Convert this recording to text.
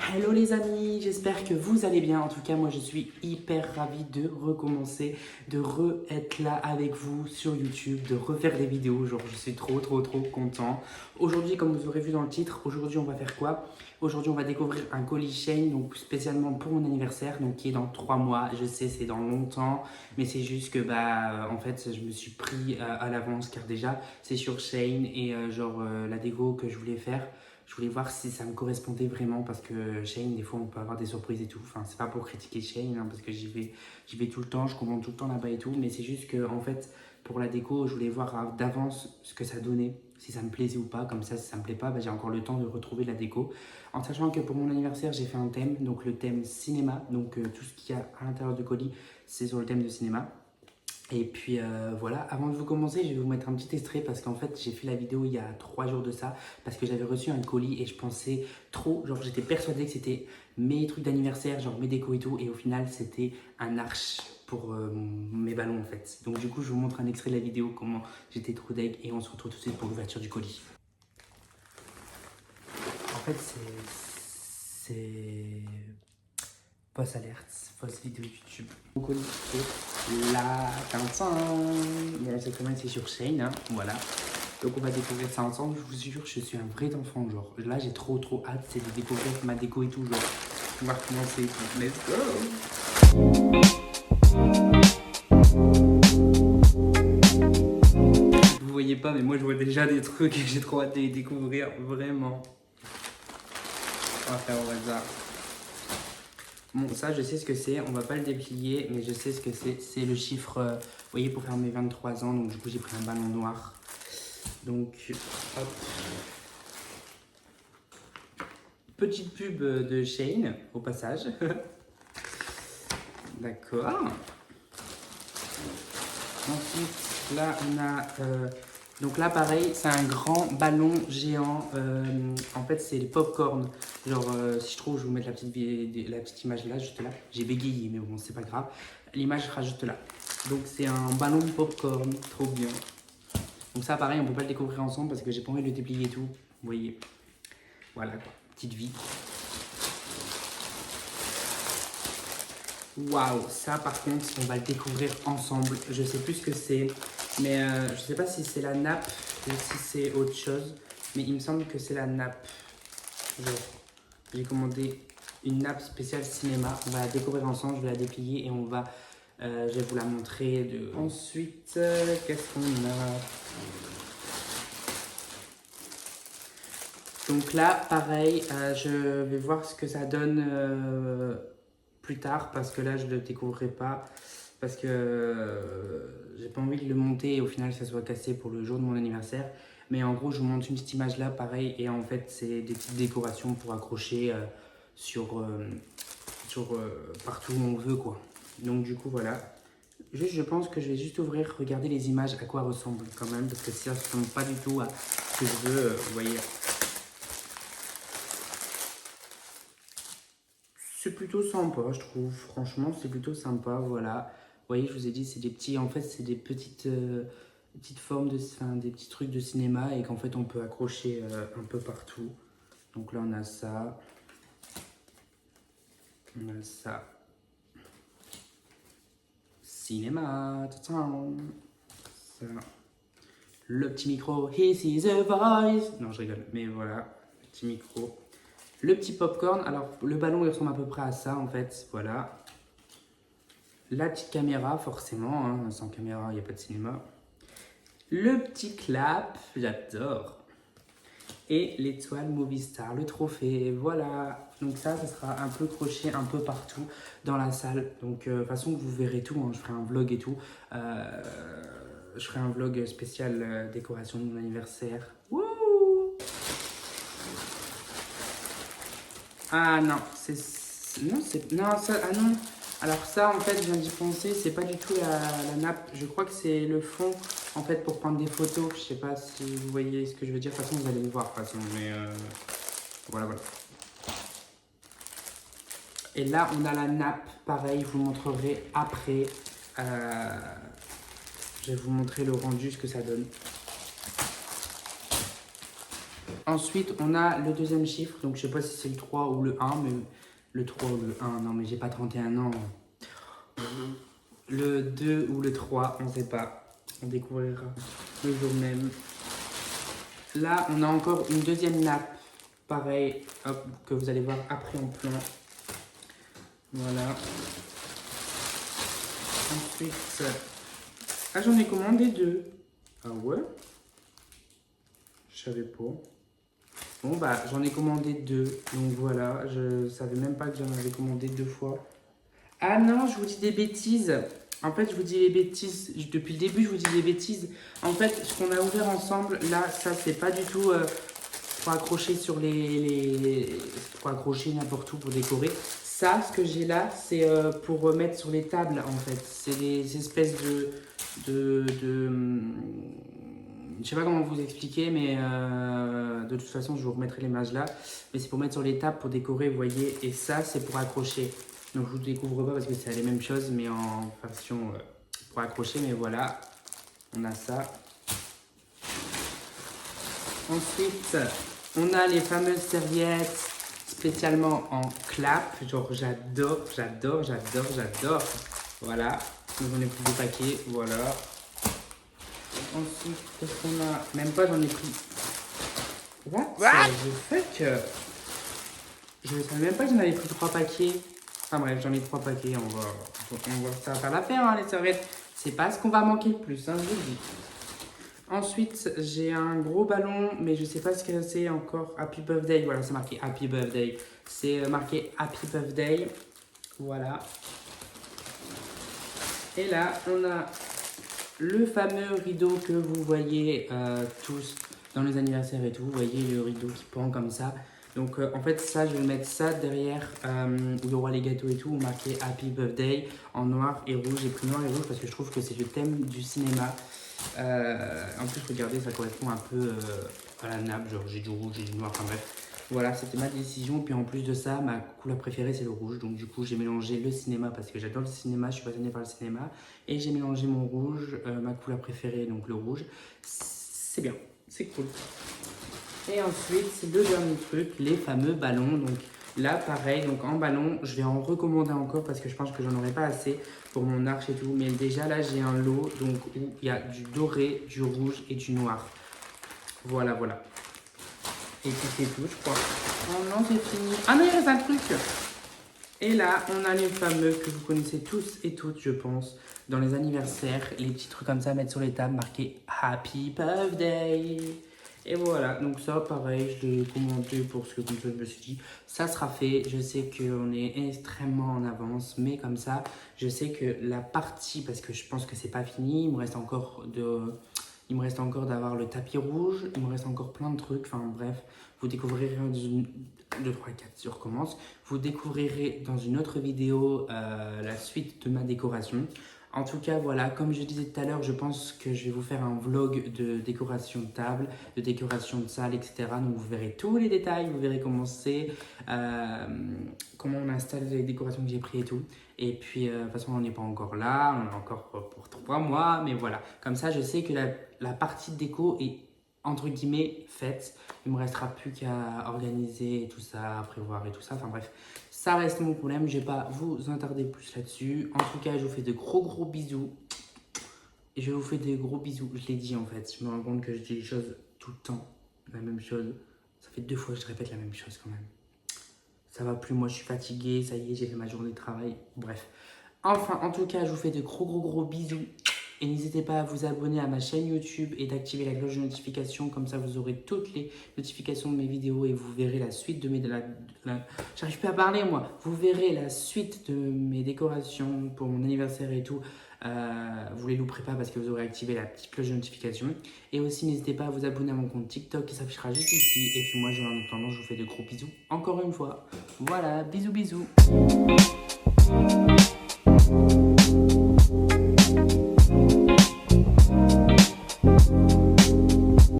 Hello les amis, j'espère que vous allez bien. En tout cas, moi je suis hyper ravie de recommencer, de re-être là avec vous sur YouTube, de refaire des vidéos. Genre, je suis trop content. Aujourd'hui, comme vous aurez vu dans le titre, aujourd'hui on va faire quoi? Aujourd'hui, on va découvrir un colis Shein, donc spécialement pour mon anniversaire, donc qui est dans 3 mois. Je sais, c'est dans longtemps, mais c'est juste que en fait, je me suis pris à l'avance car déjà, c'est sur Shein et la déco que je voulais faire. Je voulais voir si ça me correspondait vraiment parce que Shein, des fois, on peut avoir des surprises et tout. Enfin, c'est pas pour critiquer Shein, hein, parce que j'y vais tout le temps, je commande tout le temps là-bas et tout. Mais c'est juste que, en fait, pour la déco, je voulais voir d'avance ce que ça donnait, si ça me plaisait ou pas. Comme ça, si ça me plaît pas, j'ai encore le temps de retrouver la déco. En sachant que pour mon anniversaire, j'ai fait un thème, donc le thème cinéma. Donc tout ce qu'il y a à l'intérieur du colis, c'est sur le thème de cinéma. Et puis voilà, avant de vous commencer, je vais vous mettre un petit extrait parce qu'en fait, j'ai fait la vidéo il y a 3 jours de ça parce que j'avais reçu un colis et je pensais trop, genre j'étais persuadée que c'était mes trucs d'anniversaire, genre mes décos et tout, et au final, c'était un arche pour mes ballons en fait. Donc du coup, je vous montre un extrait de la vidéo, comment j'étais trop deg et on se retrouve tout de suite pour l'ouverture du colis. En fait, c'est fausse alerte, fausse vidéo YouTube. Mon colis est là, tintin. Bon, c'est comment c'est sur Shein, hein, voilà. Donc on va découvrir ça ensemble, je vous jure, je suis un vrai enfant, genre. Là, j'ai trop hâte, c'est de découvrir ma déco et tout, genre. Pouvoir commencer et tout. Let's go! Vous voyez pas, mais moi je vois déjà des trucs et j'ai trop hâte de les découvrir, vraiment. On va faire au hasard. Bon, ça, je sais ce que c'est. On va pas le déplier, mais je sais ce que c'est. C'est le chiffre, vous voyez, pour faire mes 23 ans. Donc, du coup, j'ai pris un ballon noir. Donc, hop. Petite pub de Shein, au passage. D'accord. Ensuite, là, on a... donc là, pareil, c'est un grand ballon géant. En fait, c'est les pop-corn. Genre, si je trouve, je vais vous mettre la petite image là, juste là. J'ai bégayé, mais bon, c'est pas grave. L'image sera juste là. Donc, c'est un ballon de pop-corn. Trop bien. Donc ça, pareil, on peut pas le découvrir ensemble parce que j'ai pas envie de le déplier et tout. Vous voyez. Voilà, quoi. Petite vie. Waouh, ça par contre, on va le découvrir ensemble. Je sais plus ce que c'est, mais je sais pas si c'est la nappe ou si c'est autre chose. Mais il me semble que c'est la nappe. J'ai commandé une nappe spéciale cinéma. On va la découvrir ensemble, je vais la déplier et je vais vous la montrer. Ensuite, qu'est-ce qu'on a? Donc là, pareil, je vais voir ce que ça donne plus tard parce que là, je ne le découvrirai pas parce que j'ai pas envie de le monter et au final, ça soit cassé pour le jour de mon anniversaire. Mais en gros, je vous montre une petite image là, pareil, et en fait, c'est des petites décorations pour accrocher sur, partout où on veut, quoi. Donc du coup, voilà. Juste, je pense que je vais juste ouvrir, regarder les images à quoi ressemblent quand même, parce que si ça ne ressemble pas du tout à ce que je veux, vous voyez. C'est plutôt sympa, je trouve. Franchement, c'est plutôt sympa, voilà. Vous voyez, je vous ai dit, c'est des petits... En fait, c'est des petites formes de... Enfin, des petits trucs de cinéma et qu'en fait, on peut accrocher un peu partout. Donc là, on a ça. On a ça. Cinéma. Ta-ta. Ça. Le petit micro. This is a voice. Non, je rigole. Mais voilà, le petit micro. Le petit popcorn, alors le ballon il ressemble à peu près à ça en fait, voilà. La petite caméra forcément, hein, sans caméra il n'y a pas de cinéma. Le petit clap, j'adore. Et l'étoile Movie Star, le trophée, voilà. Donc ça sera un peu croché un peu partout dans la salle. Donc de toute façon vous verrez tout, hein, je ferai un vlog et tout. Je ferai un vlog spécial décoration de mon anniversaire. Wouh! Ah non, non, ça, ah non. Alors ça, en fait, je viens d'y penser, c'est pas du tout la nappe. Je crois que c'est le fond, en fait, pour prendre des photos. Je sais pas si vous voyez ce que je veux dire. De toute façon, vous allez me voir, de toute façon. Mais voilà. Et là, on a la nappe. Pareil, je vous montrerai après. Je vais vous montrer le rendu, ce que ça donne. Ensuite, on a le deuxième chiffre. Donc, je sais pas si c'est le 3 ou le 1, mais le 3 ou le 1. Non, mais j'ai pas 31 ans. Le 2 ou le 3, on sait pas. On découvrira le jour même. Là, on a encore une deuxième nappe. Pareil, hop, que vous allez voir après en plan. Voilà. Ensuite, ah, j'en ai commandé 2. Ah ouais? Je savais pas. Bon, bah, j'en ai commandé 2. Donc voilà, je savais même pas que j'en avais commandé 2 fois. Ah non, je vous dis des bêtises. En fait, je vous dis les bêtises. Depuis le début, je vous dis des bêtises. En fait, ce qu'on a ouvert ensemble, là, ça, c'est pas du tout pour accrocher sur pour accrocher n'importe où, pour décorer. Ça, ce que j'ai là, c'est pour mettre sur les tables, en fait. C'est des espèces je sais pas comment vous expliquer, mais de toute façon, je vous remettrai l'image là. Mais c'est pour mettre sur les tables, pour décorer, vous voyez. Et ça, c'est pour accrocher. Donc, je vous découvre pas parce que c'est les mêmes choses, mais en version pour accrocher. Mais voilà, on a ça. Ensuite, on a les fameuses serviettes spécialement en clap. Genre, j'adore. Voilà. Donc, j'en ai pris 2 paquets. Voilà. Ensuite, qu'est-ce qu'on a? Même pas, j'en ai pris. What? Je fais que. Je savais même pas que j'en avais pris 3 paquets. Enfin bref, j'en ai 3 paquets. Ça va faire l'affaire, hein, les serviettes. C'est pas ce qu'on va manquer le plus, hein, je vous le dis. Ensuite, j'ai un gros ballon, mais je sais pas ce que c'est encore. Happy Birthday. Voilà, c'est marqué Happy Birthday. C'est marqué Happy Birthday. Voilà. Et là, on a le fameux rideau que vous voyez tous dans les anniversaires et tout. Vous voyez le rideau qui pend comme ça. Donc en fait ça, je vais mettre ça derrière où il y aura les gâteaux et tout, marqué Happy Birthday en noir et rouge. J'ai pris noir et rouge parce que je trouve que c'est le thème du cinéma. En plus, regardez, ça correspond un peu à la nappe. Genre j'ai du rouge, j'ai du noir, enfin bref. Voilà, c'était ma décision. Puis en plus de ça, ma couleur préférée, c'est le rouge. Donc du coup, j'ai mélangé le cinéma parce que j'adore le cinéma, je suis passionné par le cinéma. Et j'ai mélangé mon rouge, ma couleur préférée, donc le rouge. C'est bien, c'est cool. Et ensuite, le dernier truc, les fameux ballons. Donc là, pareil, donc en ballon, je vais en recommander encore parce que je pense que j'en aurai pas assez pour mon arche et tout. Mais déjà, là, j'ai un lot donc, où il y a du doré, du rouge et du noir. Voilà, voilà. Et puis c'est tout, je crois. Oh non, c'est fini. Ah non, il reste un truc. Et là, on a les fameux que vous connaissez tous et toutes, je pense, dans les anniversaires. Les petits trucs comme ça à mettre sur les tables, marqués Happy Birthday. Et voilà, donc ça, pareil, je l'ai commandé pour ce que comme ça, je me suis dit, ça sera fait. Je sais qu'on est extrêmement en avance, mais comme ça, je sais que la partie, parce que je pense que c'est pas fini, il me reste encore d'avoir le tapis rouge, il me reste encore plein de trucs, enfin bref, vous découvrirez 2, 3, 4, je recommence. Vous découvrirez dans une autre vidéo la suite de ma décoration. En tout cas, voilà, comme je disais tout à l'heure, je pense que je vais vous faire un vlog de décoration de table, de décoration de salle, etc. Donc vous verrez tous les détails, vous verrez comment c'est, comment on installe les décorations que j'ai prises et tout. Et puis, de toute façon, on n'est pas encore là, on est encore pour 3 mois, mais voilà. Comme ça, je sais que la partie de déco est entre guillemets faite. Il me restera plus qu'à organiser tout ça, à prévoir et tout ça. Enfin bref, ça reste mon problème. Je vais pas vous attarder plus là-dessus. En tout cas, je vous fais de gros bisous. Et je vous fais des gros bisous. Je l'ai dit en fait. Je me rends compte que je dis les choses tout le temps. La même chose. Ça fait 2 fois que je répète la même chose quand même. Ça va plus, moi je suis fatiguée. Ça y est, j'ai fait ma journée de travail. Bref. Enfin, en tout cas, je vous fais de gros bisous. Et n'hésitez pas à vous abonner à ma chaîne YouTube et d'activer la cloche de notification. Comme ça, vous aurez toutes les notifications de mes vidéos et vous verrez la suite de mes... J'arrive plus à parler, moi. Vous verrez la suite de mes décorations pour mon anniversaire et tout. Vous les louperez pas parce que vous aurez activé la petite cloche de notification. Et aussi, n'hésitez pas à vous abonner à mon compte TikTok qui s'affichera juste ici. Et puis moi, en attendant, je vous fais de gros bisous encore une fois. Voilà, bisous.